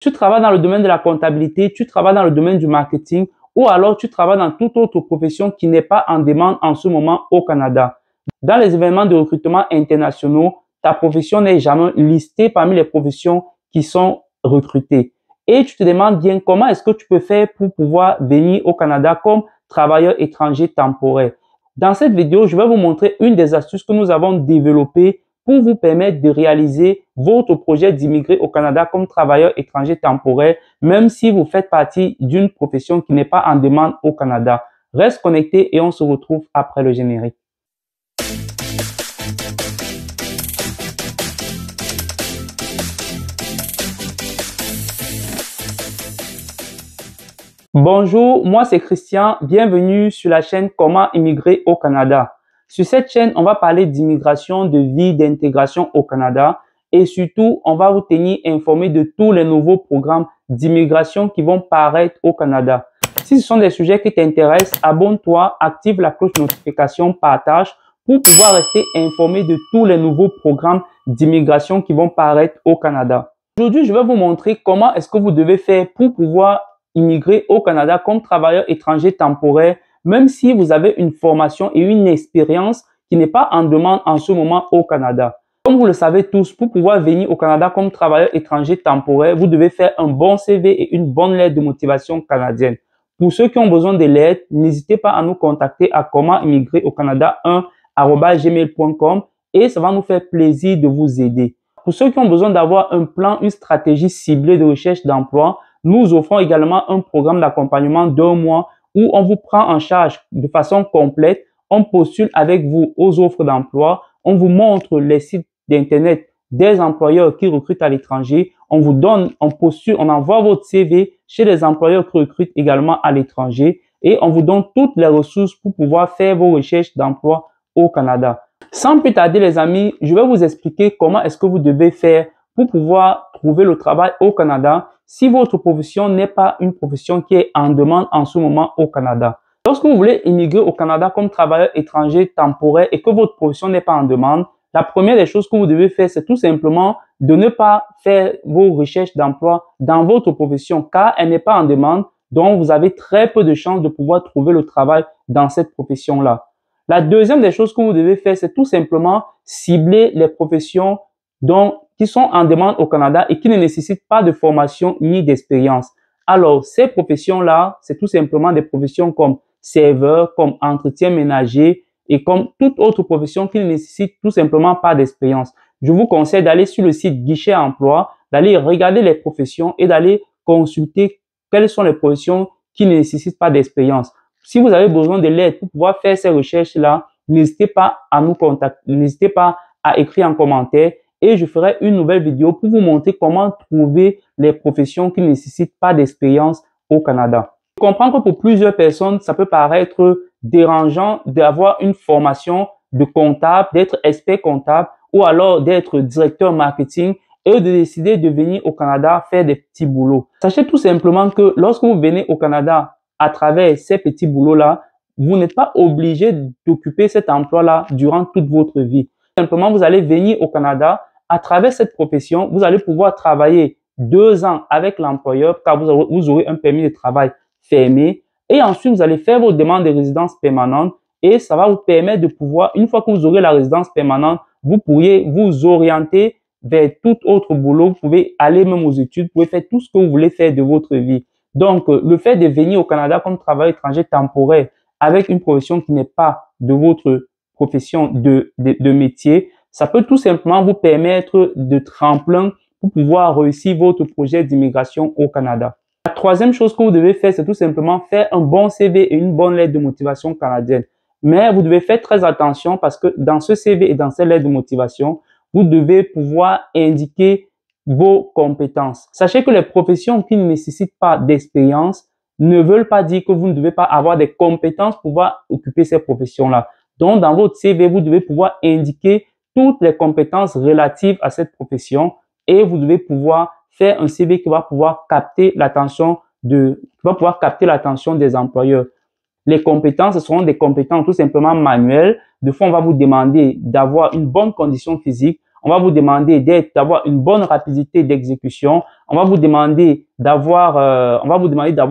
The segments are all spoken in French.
Tu travailles dans le domaine de la comptabilité, tu travailles dans le domaine du marketing ou alors tu travailles dans toute autre profession qui n'est pas en demande en ce moment au Canada. Dans les événements de recrutement internationaux, ta profession n'est jamais listée parmi les professions qui sont recrutées. Et tu te demandes bien comment est-ce que tu peux faire pour pouvoir venir au Canada comme travailleur étranger temporaire. Dans cette vidéo, je vais vous montrer une des astuces que nous avons développées pour vous permettre de réaliser votre projet d'immigrer au Canada comme travailleur étranger temporaire, même si vous faites partie d'une profession qui n'est pas en demande au Canada. Reste connecté et on se retrouve après le générique. Bonjour, moi c'est Christian, bienvenue sur la chaîne Comment immigrer au Canada. Sur cette chaîne, on va parler d'immigration, de vie, d'intégration au Canada et surtout, on va vous tenir informé de tous les nouveaux programmes d'immigration qui vont paraître au Canada. Si ce sont des sujets qui t'intéressent, abonne-toi, active la cloche de notification, partage pour pouvoir rester informé de tous les nouveaux programmes d'immigration qui vont paraître au Canada. Aujourd'hui, je vais vous montrer comment est-ce que vous devez faire pour pouvoir immigrer au Canada comme travailleur étranger temporaire, même si vous avez une formation et une expérience qui n'est pas en demande en ce moment au Canada. Comme vous le savez tous, pour pouvoir venir au Canada comme travailleur étranger temporaire, vous devez faire un bon CV et une bonne lettre de motivation canadienne. Pour ceux qui ont besoin de l'aide, n'hésitez pas à nous contacter à commentImmigrer-au-Canada1@gmail.com et ça va nous faire plaisir de vous aider. Pour ceux qui ont besoin d'avoir un plan, une stratégie ciblée de recherche d'emploi, nous offrons également un programme d'accompagnement d'1 mois où on vous prend en charge de façon complète. On postule avec vous aux offres d'emploi. On vous montre les sites d'internet des employeurs qui recrutent à l'étranger. On vous donne, on postule, on envoie votre CV chez les employeurs qui recrutent également à l'étranger et on vous donne toutes les ressources pour pouvoir faire vos recherches d'emploi au Canada. Sans plus tarder les amis, je vais vous expliquer comment est-ce que vous devez faire pour pouvoir trouver le travail au Canada si votre profession n'est pas une profession qui est en demande en ce moment au Canada. Lorsque vous voulez immigrer au Canada comme travailleur étranger temporaire et que votre profession n'est pas en demande, la première des choses que vous devez faire, c'est tout simplement de ne pas faire vos recherches d'emploi dans votre profession car elle n'est pas en demande, donc vous avez très peu de chances de pouvoir trouver le travail dans cette profession-là. La deuxième des choses que vous devez faire, c'est tout simplement cibler les professions qui sont en demande au Canada et qui ne nécessitent pas de formation ni d'expérience. Alors, ces professions-là, c'est tout simplement des professions comme serveur, comme entretien ménager et comme toute autre profession qui ne nécessite tout simplement pas d'expérience. Je vous conseille d'aller sur le site Guichet Emploi, d'aller regarder les professions et d'aller consulter quelles sont les professions qui ne nécessitent pas d'expérience. Si vous avez besoin de l'aide pour pouvoir faire ces recherches-là, n'hésitez pas à nous contacter, n'hésitez pas à écrire en commentaire et je ferai une nouvelle vidéo pour vous montrer comment trouver les professions qui ne nécessitent pas d'expérience au Canada. Je comprends que pour plusieurs personnes, ça peut paraître dérangeant d'avoir une formation de comptable, d'être expert comptable ou alors d'être directeur marketing et de décider de venir au Canada faire des petits boulots. Sachez tout simplement que lorsque vous venez au Canada à travers ces petits boulots-là, vous n'êtes pas obligé d'occuper cet emploi-là durant toute votre vie. Simplement, vous allez venir au Canada à travers cette profession, vous allez pouvoir travailler 2 ans avec l'employeur car vous aurez un permis de travail fermé et ensuite vous allez faire vos demandes de résidence permanente et ça va vous permettre de pouvoir, une fois que vous aurez la résidence permanente, vous pourriez vous orienter vers tout autre boulot, vous pouvez aller même aux études, vous pouvez faire tout ce que vous voulez faire de votre vie. Donc, le fait de venir au Canada comme travailleur étranger temporaire avec une profession qui n'est pas de votre profession de métier, ça peut tout simplement vous permettre de tremplin pour pouvoir réussir votre projet d'immigration au Canada. La troisième chose que vous devez faire, c'est tout simplement faire un bon CV et une bonne lettre de motivation canadienne. Mais vous devez faire très attention parce que dans ce CV et dans cette lettre de motivation, vous devez pouvoir indiquer vos compétences. Sachez que les professions qui ne nécessitent pas d'expérience ne veulent pas dire que vous ne devez pas avoir des compétences pour pouvoir occuper ces professions-là. Donc, dans votre CV, vous devez pouvoir indiquer toutes les compétences relatives à cette profession et vous devez pouvoir faire un CV qui va pouvoir capter l'attention des employeurs. Les compétences, ce seront des compétences tout simplement manuelles. De fois, on va vous demander d'avoir une bonne condition physique. On va vous demander d'avoir une bonne rapidité d'exécution. On va vous demander d'avoir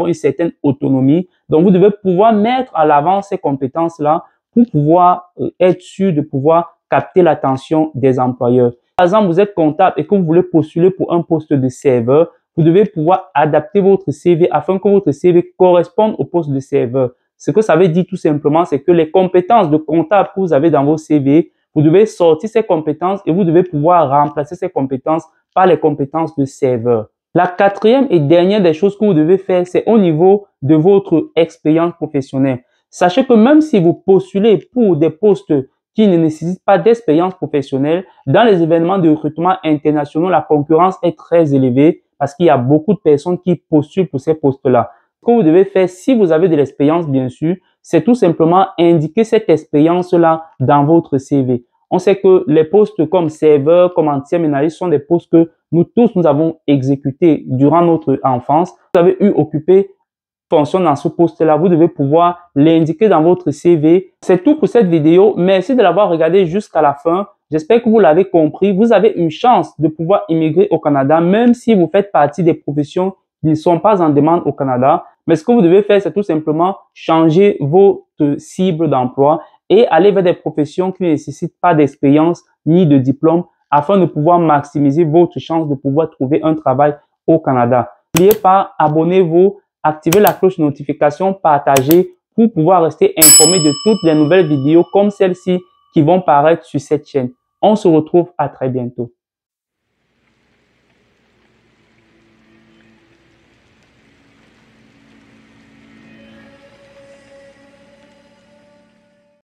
une certaine autonomie. Donc, vous devez pouvoir mettre à l'avant ces compétences-là pour pouvoir être sûr de pouvoir capter l'attention des employeurs. Par exemple, vous êtes comptable et que vous voulez postuler pour un poste de serveur, vous devez pouvoir adapter votre CV afin que votre CV corresponde au poste de serveur. Ce que ça veut dire tout simplement, c'est que les compétences de comptable que vous avez dans vos CV, vous devez sortir ces compétences et vous devez pouvoir remplacer ces compétences par les compétences de serveur. La quatrième et dernière des choses que vous devez faire, c'est au niveau de votre expérience professionnelle. Sachez que même si vous postulez pour des postes qui ne nécessitent pas d'expérience professionnelle, dans les événements de recrutement internationaux, la concurrence est très élevée parce qu'il y a beaucoup de personnes qui postulent pour ces postes-là. Ce que vous devez faire, si vous avez de l'expérience, bien sûr, c'est tout simplement indiquer cette expérience-là dans votre CV. On sait que les postes comme serveur, comme ancien analyste sont des postes que nous tous, nous avons exécutés durant notre enfance. Vous avez occupé fonction dans ce poste-là, vous devez pouvoir l'indiquer dans votre CV. C'est tout pour cette vidéo. Merci de l'avoir regardé jusqu'à la fin. J'espère que vous l'avez compris. Vous avez une chance de pouvoir immigrer au Canada, même si vous faites partie des professions qui ne sont pas en demande au Canada. Mais ce que vous devez faire, c'est tout simplement changer votre cible d'emploi et aller vers des professions qui ne nécessitent pas d'expérience ni de diplôme afin de pouvoir maximiser votre chance de pouvoir trouver un travail au Canada. N'oubliez pas, abonnez-vous, activez la cloche de notification, partagez pour pouvoir rester informé de toutes les nouvelles vidéos comme celle-ci qui vont paraître sur cette chaîne. On se retrouve à très bientôt.